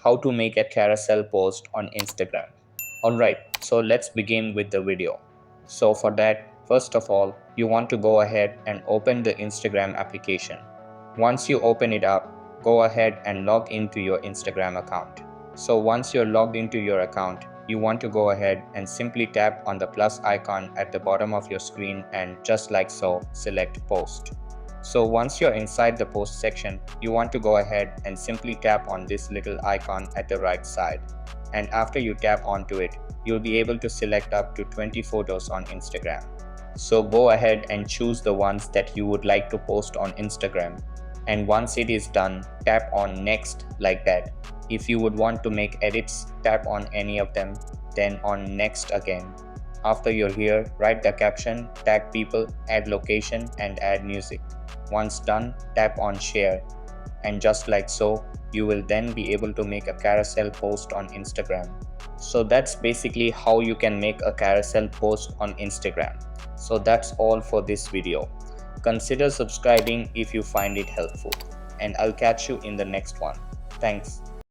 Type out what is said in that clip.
how to make a carousel post on Instagram. Alright, so let's begin with the video. So for that, first of all, you want to go ahead and open the Instagram application. Once you open it up, go ahead and log into your Instagram account. So once you're logged into your account, you want to go ahead and simply tap on the plus icon at the bottom of your screen and just like so, select post. So once you're inside the post section, you want to go ahead and simply tap on this little icon at the right side. And after you tap onto it, you'll be able to select up to 20 photos on Instagram. So go ahead and choose the ones that you would like to post on Instagram. And once it is done, tap on next like that. If you would want to make edits, tap on any of them, then on next again. After you're here, write the caption, tag people, add location and add music. Once done, tap on share. And just like so, you will then be able to make a carousel post on Instagram. So that's basically how you can make a carousel post on Instagram. So that's all for this video. Consider subscribing if you find it helpful, and I'll catch you in the next one. Thanks.